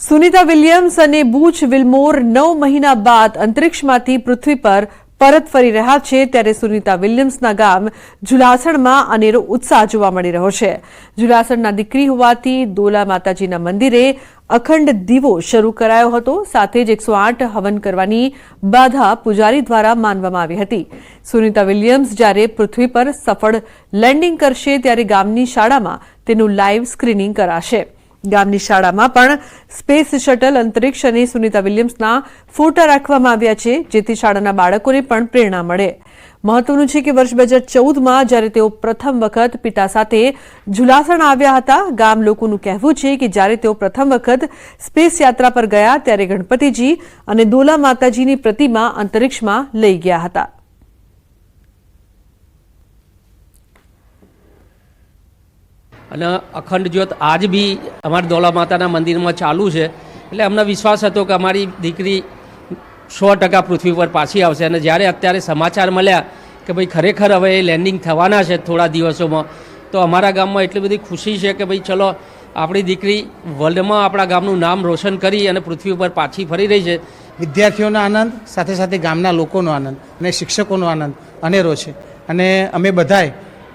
Sunita Williams અને બુચ વિલમોર 9 મહિના બાદ અંતરિક્ષમાંથી પૃથ્વી પર પરત ફરી રહ્યા છે ત્યારે સુનિતા વિલિયમ્સના ગામ ઝુલાસણમાં અનેરો ઉત્સાહ જોવા મળી રહ્યો છે। ઝુલાસણના દીકરી હોવાથી દોલા માતાજીના મંદિરે અખંડ દીવો શરૂ કરાયો હતો। સાથે જ 108 હવન કરવાની બાધા પૂજારી દ્વારા માનવામાં આવી હતી। સુનિતા વિલિયમ્સ જ્યારે પૃથ્વી પર સફળ લેન્ડિંગ કરશે ત્યારે ગામની શાળામાં તેનું લાઈવ સ્ક્રીનિંગ કરાશે। ગામની શાળામાં પણ સ્પેસ શટલ અંતરિક્ષ અને સુનિતા વિલિયમ્સના ફોટા રાખવામાં આવ્યા છે જેથી શાળાના બાળકોને પણ પ્રેરણા મળે। મહત્વનું છે કે વર્ષ 2014માં જ્યારે તેઓ પ્રથમ વખત પિતા સાથે ઝુલાસણ આવ્યા હતા, ગામ લોકોનું કહેવું છે કે જ્યારે તેઓ પ્રથમ વખત સ્પેસ યાત્રા પર ગયા ત્યારે ગણપતિજી અને દોલા માતાજીની પ્રતિમા અંતરિક્ષમાં લઈ ગયા હતા। અને અખંડ જ્યોત આજ બી અમારા દોલા માતાના મંદિરમાં ચાલુ છે એટલે અમને વિશ્વાસ હતો કે અમારી દીકરી 100% પૃથ્વી પર પાછી આવશે। અને જ્યારે અત્યારે સમાચાર મળ્યા કે ભાઈ ખરેખર હવે લેન્ડિંગ થવાના છે થોડા દિવસોમાં તો અમારા ગામમાં એટલી બધી ખુશી છે કે ભાઈ ચલો આપણી દીકરી વર્લ્ડમાં આપણા ગામનું નામ રોશન કરી અને પૃથ્વી પર પાછી ફરી રહી છે। વિદ્યાર્થીઓનો આનંદ સાથે સાથે ગામના લોકોનો આનંદ અને શિક્ષકોનો આનંદ અનેરો છે। અને અમે બધાએ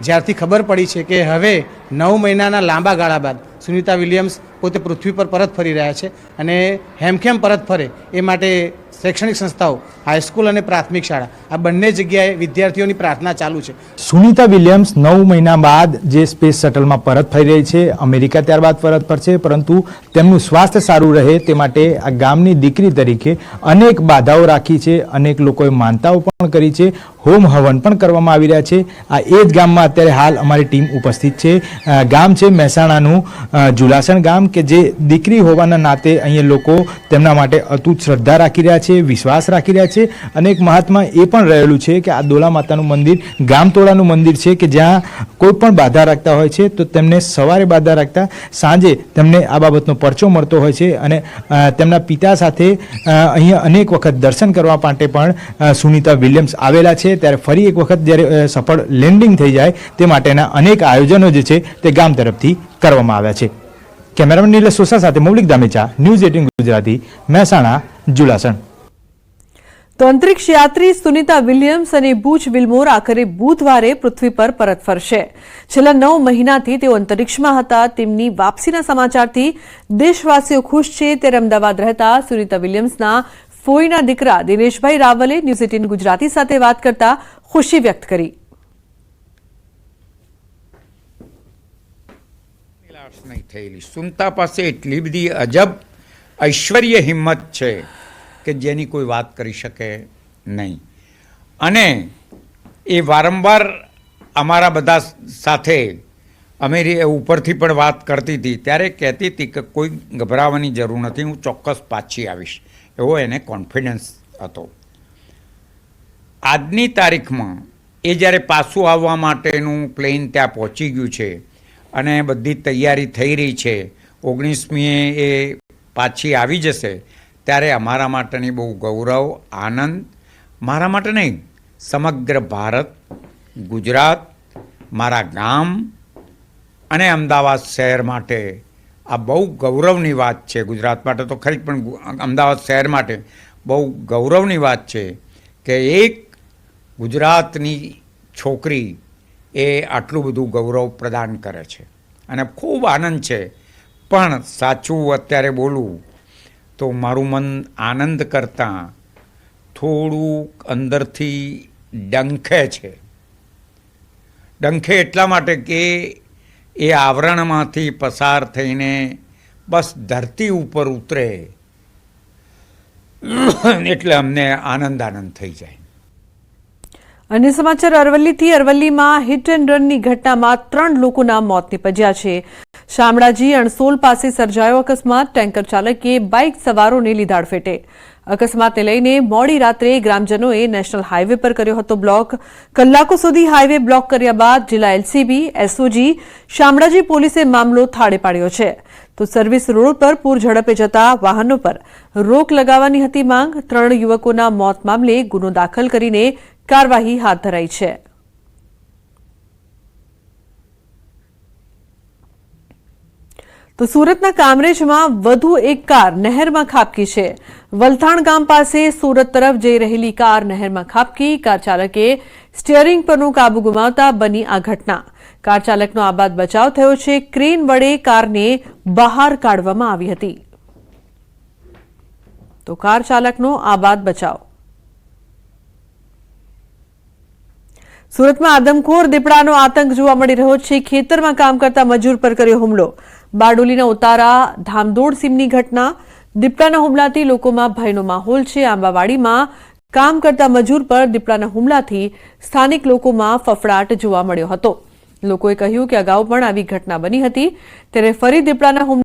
જ્યારથી ખબર પડી છે કે હવે 9 મહિનાના લાંબા ગાળા બાદ સુનિતા વિલિયમ્સ પોતે પૃથ્વી પર પરત ફરી રહ્યા છે અને હેમખેમ પરત ફરે એ માટે શૈક્ષણિક સંસ્થાઓ, હાઈસ્કૂલ અને પ્રાથમિક શાળા આ બંને જગ્યાએ વિદ્યાર્થીઓની પ્રાર્થના ચાલુ છે। સુનિતા વિલિયમ્સ 9 મહિના બાદ જે સ્પેસ શટલમાં પરત ફરી રહી છે, અમેરિકા ત્યારબાદ પરત ફરશે, પરંતુ તેમનું સ્વાસ્થ્ય સારું રહે તે માટે આ ગામની દીકરી તરીકે અનેક બાધાઓ રાખી છે, અનેક લોકોએ માનતાઓ પણ કરી છે, હોમ હવન પણ કરવામાં આવી રહ્યા છે। આ એ જ ગામમાં અત્યારે હાલ અમારી ટીમ ઉપસ્થિત છે। ગામ છે મહેસાણાનું ઝુલાસણ ગામ કે જે દીકરી હોવાના નાતે અહીંયા લોકો તેમના માટે અતૂટ શ્રદ્ધા રાખી રહ્યા છે, વિશ્વાસ રાખી રહ્યા છે। અને એક મહાત્મા એ પણ રહેલું છે કે આ દોલા માતાનું મંદિર ગામતોડાનું મંદિર છે કે જ્યાં કોઈ પણ બાધા રાખતા હોય છે તો તેમને સવારે બાધા રાખતા સાંજે તેમને આ બાબતનો પરચો મળતો હોય છે। અને તેમના પિતા સાથે અહીંયા અનેક વખત દર્શન કરવા માટે પણ સુનિતા વિલિયમ્સ આવેલા છે। ત્યારે ફરી એક વખત જ્યારે સફળ લેન્ડિંગ થઈ જાય તે માટેના અનેક આયોજનો જે છે તે ગામ તરફથી કરવામાં આવ્યા છે। કેમેરામેન નીલેશ સોસા સાથે મૌલિક દામેચા, ન્યૂઝ 18 ગુજરાતી, મહેસાણા, ઝુલાસણ। તો અંતરિક્ષ યાત્રી સુનિતા વિલિયમ્સ અને બુચ વિલમોર આખરે બુધવારે પૃથ્વી પર પરત ફરશે। છેલ્લા 9 મહિનાથી તેઓ અંતરિક્ષમાં હતા। તેમની વાપસીના સમાચારથી દેશવાસીઓ ખુશ છે। ત્યારે અમદાવાદ રહેતા સુનિતા વિલિયમ્સના ફોઈના દીકરા દિનેશભાઈ રાવલે ન્યૂઝ 18 ગુજરાતી સાથે વાત કરતા ખુશી વ્યક્ત કરી। નહીં થયેલી સુનતા પાસે એટલી બધી અજબ ઐશ્વર્ય હિંમત છે કે જેની કોઈ વાત કરી શકે નહીં। અને એ વારંવાર અમારા બધા સાથે અમે ઉપરથી પણ વાત કરતી હતી ત્યારે કહેતી હતી કે કોઈ ગભરાવાની જરૂર નથી, હું ચોક્કસ પાછી આવીશ, એવો એને કોન્ફિડન્સ હતો। આજની તારીખમાં એ જ્યારે પાછું આવવા માટેનું પ્લેન ત્યાં પહોંચી ગયું છે અને બધી તૈયારી થઈ રહી છે, 19મીએ એ પાછી આવી જશે, ત્યારે અમારા માટેની બહુ ગૌરવ, આનંદ, મારા માટે નહીં સમગ્ર ભારત, ગુજરાત, મારા ગામ અને અમદાવાદ શહેર માટે આ બહુ ગૌરવની વાત છે। ગુજરાત માટે તો ખરી પણ અમદાવાદ શહેર માટે બહુ ગૌરવની વાત છે કે એક ગુજરાતની છોકરી એ આટલું બધું ગૌરવ પ્રદાન કરે છે અને ખૂબ આનંદ છે। પણ સાચું અત્યારે બોલું તો મારું મન આનંદ કરતાં થોડું અંદરથી ડંખે છે। ડંખે એટલા માટે કે એ આવરણમાંથી પસાર થઈને બસ ધરતી ઉપર ઉતરે એટલે અમને આનંદ થઈ જાય। અન્ય સમાચાર અરવલ્લીથી। અરવલ્લીમાં હિટ એન્ડ રનની ઘટનામાં 3 લોકોના મોત નીપજ્યા છે। શામળાજી અણસોલ પાસે સર્જાયો અકસ્માત। ટેન્કર ચાલકે બાઇક સવારોને લીધા અડફેટે। અકસ્માતને લઈને મોડી રાત્રે ગ્રામજનોએ નેશનલ હાઈવે પર કર્યો હતો બ્લોક। કલાકો સુધી હાઈવે બ્લોક કર્યા બાદ જિલ્લા એલસીબી, એસઓજી, શામળાજી પોલીસે મામલો થાળે પાડ્યો છે। તો સર્વિસ રોડ પર પૂર ઝડપે જતા વાહનો પર રોક લગાવવાની હતી માંગ। 3 યુવકોના મોત મામલે ગુનો દાખલ કરીને કાર્યવાહી હાથ ધરાઈ છે। તો સુરતના કામરેજમાં વધુ એક કાર નહેરમાં ખાબકી છે. વલથાણ ગામ પાસે સુરત તરફ જઈ રહેલી કાર નહેરમાં ખાબકી. કાર ચાલકે સ્ટીયરિંગ પરનો કાબુ ગુમાવતા બની આ ઘટના. કાર ચાલકનો આબાદ બચાવ થયો છે. ક્રેન વડે કારને બહાર કાઢવામાં આવી હતી. તો કાર ચાલકનો આબાદ બચાવ. સુરતમાં આદમખોર દીપડાનો આતંક જોવા મળી રહ્યો છે. ખેતરમાં કામ કરતા મજૂર પર કર્યો હુમલો. બારડોલીના ઉતારા ધામદોડ સીમની ઘટના. દીપડાના હુમલાથી લોકોમાં ભયનો માહોલ છે. આંબાવાડીમાં કામ કરતા મજૂર પર દીપડાના હુમલાથી સ્થાનિક લોકોમાં ફફડાટ જોવા મળ્યો હતો. લોકોએ કહ્યું કે અગાઉ પણ આવી ઘટના બની હતી, ત્યારે ફરી દીપડાના હુમલા